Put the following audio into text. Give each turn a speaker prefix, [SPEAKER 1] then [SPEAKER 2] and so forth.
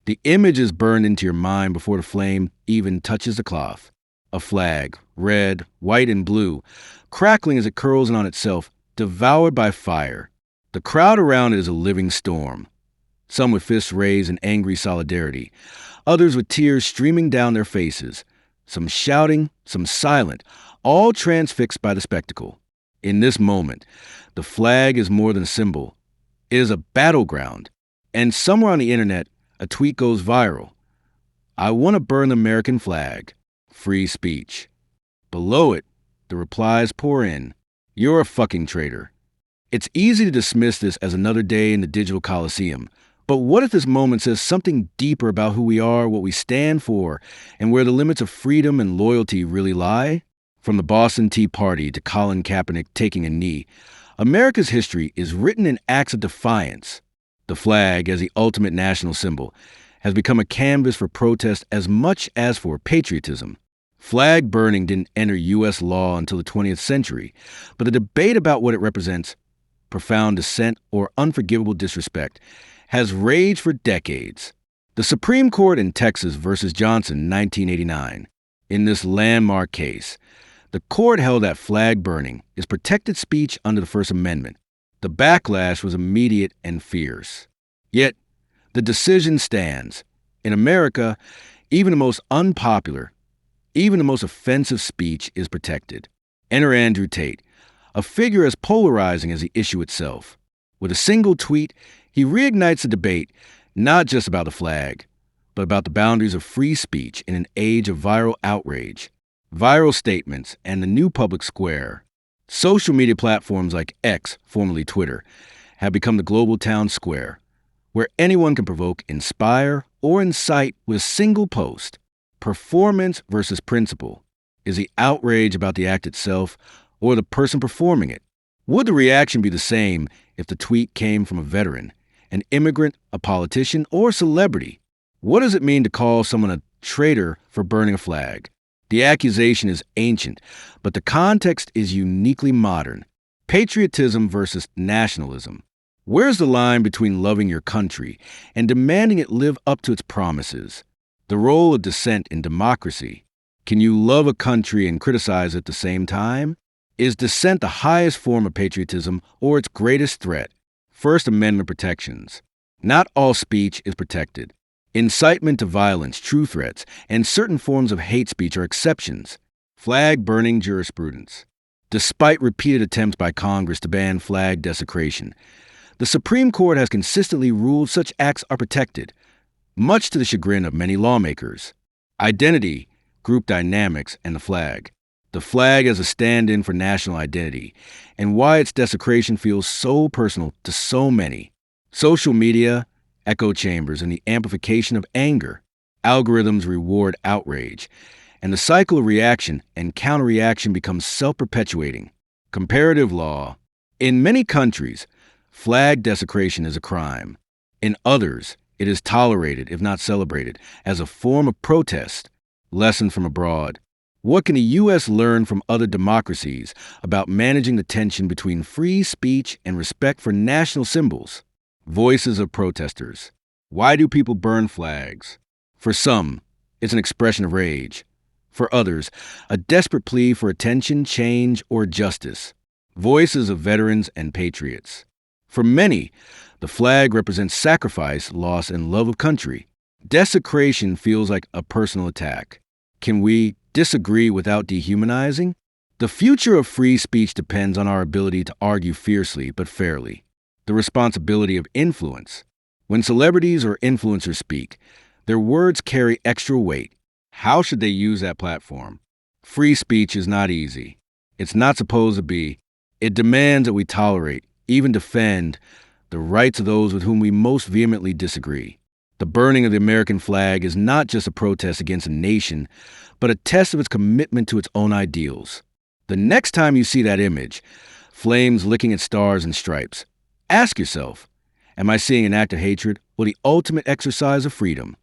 [SPEAKER 1] The image is burned into your mind before the flame even touches the cloth. A flag, red, white, and blue, crackling as it curls in on itself, devoured by fire. The crowd around it is a living storm. Some with fists raised in angry solidarity, others with tears streaming down their faces, some shouting, some silent, all transfixed by the spectacle. In this moment, the flag is more than a symbol. It is a battleground. And somewhere on the internet, a tweet goes viral. I want to burn the American flag. Free speech. Below it, the replies pour in. You're a fucking traitor. It's easy to dismiss this as another day in the digital coliseum. But what if this moment says something deeper about who we are, what we stand for, and where the limits of freedom and loyalty really lie? From the Boston Tea Party to Colin Kaepernick taking a knee, America's history is written in acts of defiance. The flag, as the ultimate national symbol, has become a canvas for protest as much as for patriotism. Flag burning didn't enter U.S. law until the 20th century, but the debate about what it represents, profound dissent or unforgivable disrespect, has raged for decades. The Supreme Court in Texas versus Johnson in 1989. In this landmark case, the court held that flag burning is protected speech under the First Amendment. The backlash was immediate and fierce. Yet, the decision stands. In America, even the most unpopular, even the most offensive speech is protected. Enter Andrew Tate, a figure as polarizing as the issue itself. With a single tweet, he reignites the debate not just about the flag, but about the boundaries of free speech in an age of viral outrage, viral statements, and the new public square. Social media platforms like X, formerly Twitter, have become the global town square, where anyone can provoke, inspire, or incite with a single post. Performance versus principle. Is the outrage about the act itself or the person performing it? Would the reaction be the same if the tweet came from a veteran, an immigrant, a politician, or a celebrity? What does it mean to call someone a traitor for burning a flag? The accusation is ancient, but the context is uniquely modern. Patriotism versus nationalism. Where's the line between loving your country and demanding it live up to its promises? The role of dissent in democracy. Can you love a country and criticize at the same time? Is dissent the highest form of patriotism or its greatest threat? First Amendment protections. Not all speech is protected. Incitement to violence, true threats, and certain forms of hate speech are exceptions. Flag-burning jurisprudence. Despite repeated attempts by Congress to ban flag desecration, the Supreme Court has consistently ruled such acts are protected, much to the chagrin of many lawmakers. Identity, group dynamics, and the flag. The flag as a stand-in for national identity, and why its desecration feels so personal to so many. Social media, echo chambers, and the amplification of anger. Algorithms reward outrage, and the cycle of reaction and counter-reaction becomes self-perpetuating. Comparative law. In many countries, flag desecration is a crime. In others, it is tolerated, if not celebrated, as a form of protest. Lesson from abroad. What can the U.S. learn from other democracies about managing the tension between free speech and respect for national symbols? Voices of protesters. Why do people burn flags? For some, it's an expression of rage. For others, a desperate plea for attention, change, or justice. Voices of veterans and patriots. For many, the flag represents sacrifice, loss, and love of country. Desecration feels like a personal attack. Can we disagree without dehumanizing? The future of free speech depends on our ability to argue fiercely but fairly. The responsibility of influence. When celebrities or influencers speak, their words carry extra weight. How should they use that platform? Free speech is not easy. It's not supposed to be. It demands that we tolerate, even defend, the rights of those with whom we most vehemently disagree. The burning of the American flag is not just a protest against a nation, but a test of its commitment to its own ideals. The next time you see that image, flames licking at stars and stripes, ask yourself, am I seeing an act of hatred or the ultimate exercise of freedom?